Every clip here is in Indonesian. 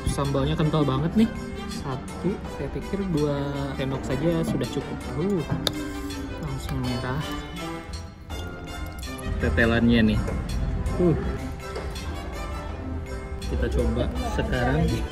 Sambalnya kental banget nih. Satu, saya pikir 2 sendok saja sudah cukup. Langsung merah. Tetelannya nih. Kita coba sekarang. Iya.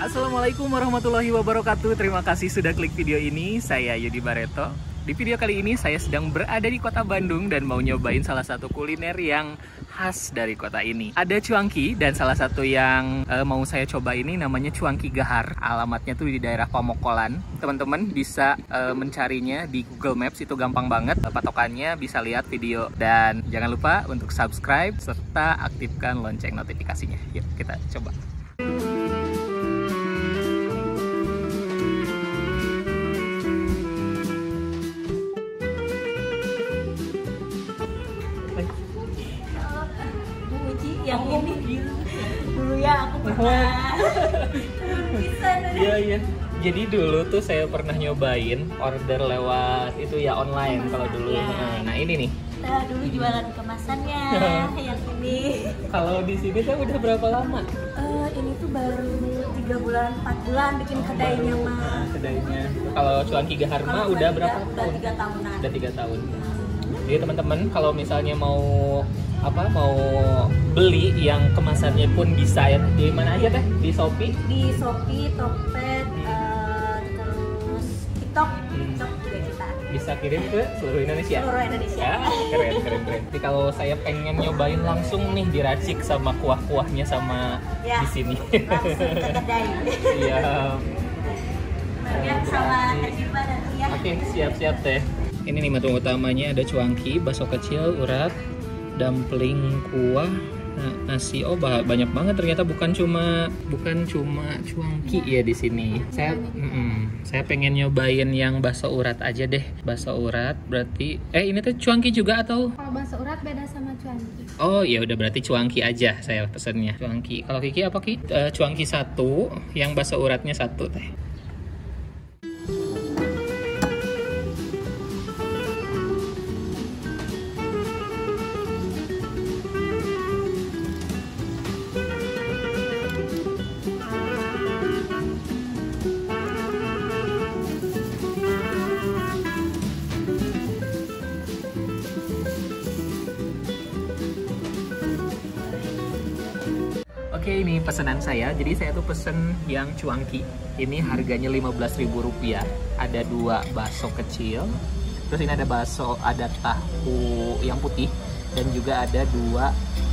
Assalamualaikum warahmatullahi wabarakatuh. Terima kasih sudah klik video ini. Saya Yudi Bareto. Di video kali ini saya sedang berada di kota Bandung dan mau nyobain salah satu kuliner yang khas dari kota ini. Ada cuangki dan salah satu yang mau saya coba ini namanya cuangki gahar. Alamatnya tuh di daerah Pamokolan. Teman-teman bisa mencarinya di Google Maps, itu gampang banget. Patokannya bisa lihat video. Dan jangan lupa untuk subscribe serta aktifkan lonceng notifikasinya. Yuk kita coba. Yang ini dulu ya aku pernah bisa. Iya. Jadi dulu tuh saya pernah nyobain order lewat itu ya online kalau dulu. Ya. Nah ini nih. Kita dulu jualan kemasannya yang ini. Kalau di sini tuh udah berapa lama? Ini tuh baru 3 bulan 4 bulan bikin kedainya mah. Kedainya. Kalau cuangki gahar mah udah berapa tahun? Udah 3 tahunan. Udah 3 tahun. Jadi teman-teman kalau misalnya mau beli yang kemasannya pun bisa ya, di mana aja teh? Di Shopee? Di Shopee, Tokped, terus TikTok juga kita. Bisa kirim ke seluruh Indonesia? Seluruh Indonesia. Ya, keren. Jadi kalau saya pengen nyobain langsung nih diracik sama kuah-kuahnya sama ya, di sini. langsung ke kedai. Iya. Ya, sama terima nanti ya. Oke, siap-siap teh. Ini nih menu utamanya ada cuangki, bakso kecil, urat, dumpling, kuah, nasi. Oh banyak banget ternyata, bukan cuma cuangki ya di sini. Saya pengen nyobain yang bakso urat aja deh. Bakso urat berarti ini tuh cuangki juga atau? Kalau bakso urat beda sama cuangki. Oh iya udah, berarti cuangki aja saya pesennya. Cuangki. Kalau Kiki apa Ki? Cuangki 1, yang bakso uratnya 1 teh. Oke, ini pesanan saya. Jadi saya tuh pesen yang cuangki. Ini harganya Rp15.000. Ada 2 bakso kecil. Terus ini ada bakso, ada tahu yang putih, dan juga ada 2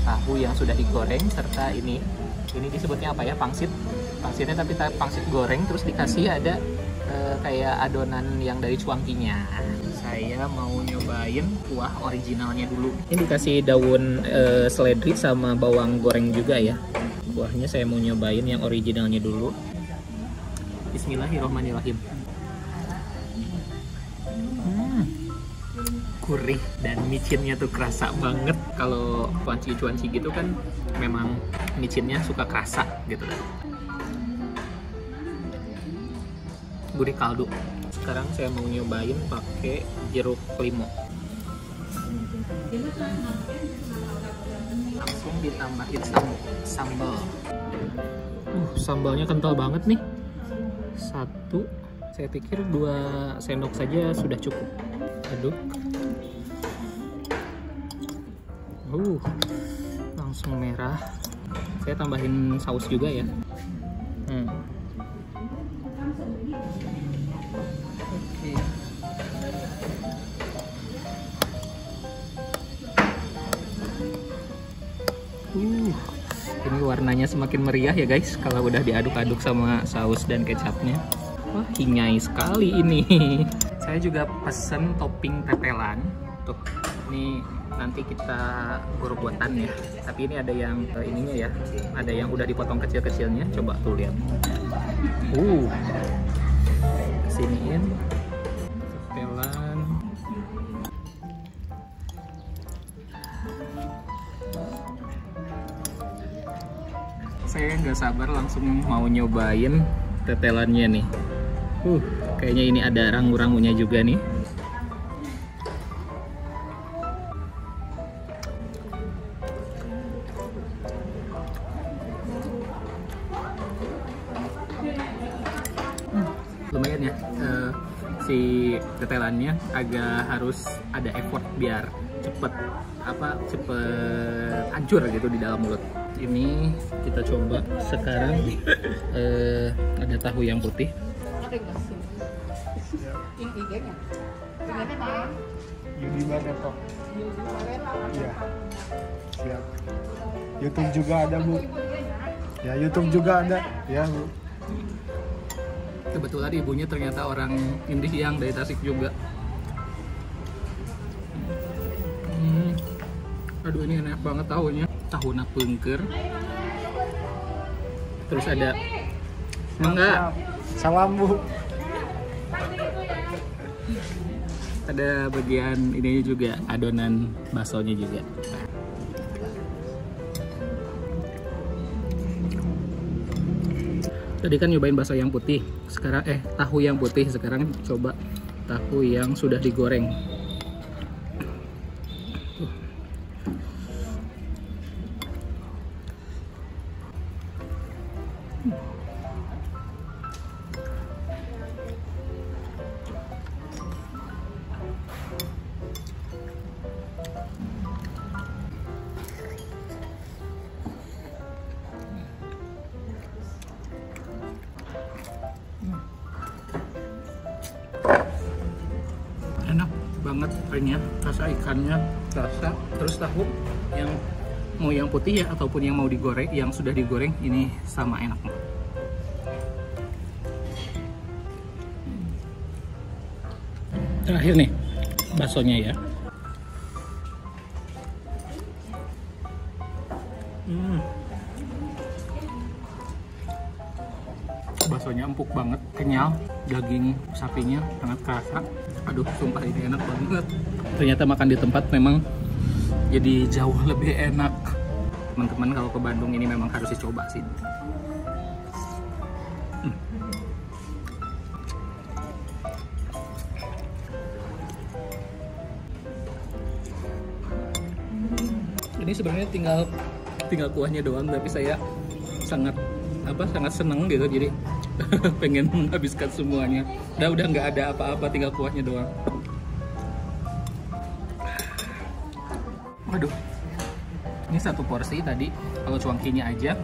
tahu yang sudah digoreng, serta ini disebutnya apa ya? Pangsit. Pangsitnya tapi pangsit goreng, terus dikasih ada kayak adonan yang dari cuangkinya. Saya mau nyobain kuah originalnya dulu. Ini dikasih daun seledri sama bawang goreng juga ya. Kuahnya saya mau nyobain yang originalnya dulu. Bismillahirrahmanirrahim. Gurih dan micinnya tuh kerasa banget. Kalau cuanci gitu kan memang micinnya suka kerasa gitu kan. Gurih kaldu. Sekarang saya mau nyobain pakai jeruk limau. Langsung ditambahin sambal. Sambalnya kental banget nih. 1, saya pikir 2 sendok saja sudah cukup. Aduk. Langsung merah. Saya tambahin saus juga ya. Oke. Ini warnanya semakin meriah ya guys kalau udah diaduk-aduk sama saus dan kecapnya. Wah, hingai sekali ini. Saya juga pesen topping tetelan. Tuh, ini nanti kita goreng-gorengan ya. Tapi ini ada yang ininya ya. Ada yang udah dipotong kecil-kecilnya. Coba tuh lihat. Kesiniin tetelan. Saya nggak sabar langsung mau nyobain tetelannya nih. Kayaknya ini ada rangu-rangunya juga nih. Lumayan ya, si tetelannya agak harus ada effort biar cepet hancur gitu di dalam mulut. Ini kita coba sekarang. Ada tahu yang putih. Yudi Bareto. Iya. Siap. YouTube juga ada, Bu. Ya, YouTube juga ada. Ya, Bu. Kebetulan ibunya ternyata orang Indih yang dari Tasik juga. Aduh, ini enak banget tahunya. Tahu pungker. Terus ada mangga. Salam, Bu. Ada bagian ininya juga, adonan baksonya juga. Tadi kan nyobain bakso yang putih, sekarang tahu yang putih, sekarang coba tahu yang sudah digoreng. Enak banget ininya, rasa ikannya, rasa terus tahu yang mau yang putih ya ataupun yang mau digoreng, yang sudah digoreng ini sama enaknya. Terakhir nih baksonya ya. Baksonya empuk banget, kenyal, daging sapinya sangat kerasa. Aduh, sumpah ini enak banget. Ternyata makan di tempat memang jadi jauh lebih enak. Teman-teman kalau ke Bandung ini memang harus dicoba sih. Ini sebenarnya tinggal kuahnya doang, tapi saya sangat seneng gitu, jadi pengen menghabiskan semuanya. Udah nggak ada apa-apa, tinggal kuahnya doang. Waduh, ini satu porsi tadi kalau cuangkinya aja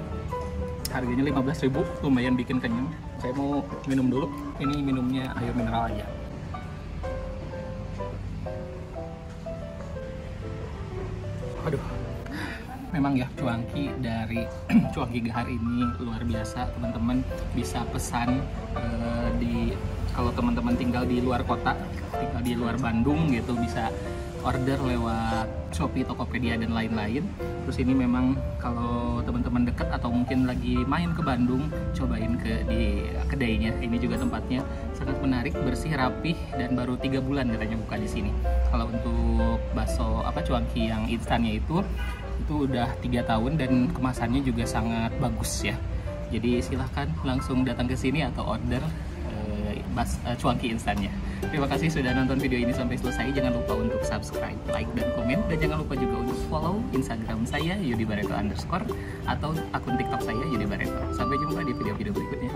harganya 15.000, lumayan bikin kenyang. Saya mau minum dulu. Ini minumnya air mineral aja. Aduh, memang ya cuangki dari Cuangki Gahar ini luar biasa, teman-teman. Bisa pesan kalau teman-teman tinggal di luar kota, tinggal di luar Bandung gitu, bisa order lewat Shopee, Tokopedia dan lain-lain. Terus ini memang kalau teman-teman dekat atau mungkin lagi main ke Bandung, cobain di kedainya. Ini juga tempatnya sangat menarik, bersih, rapih, dan baru 3 bulan katanya buka di sini. Kalau untuk bakso cuangki yang instannya itu udah 3 tahun dan kemasannya juga sangat bagus ya. Jadi silahkan langsung datang ke sini atau order cuangki instannya. Terima kasih sudah nonton video ini sampai selesai. Jangan lupa untuk subscribe, like, dan komen. Dan jangan lupa juga untuk follow Instagram saya yudibareto_, atau akun TikTok saya Yudi Bareto. Sampai jumpa di video-video berikutnya.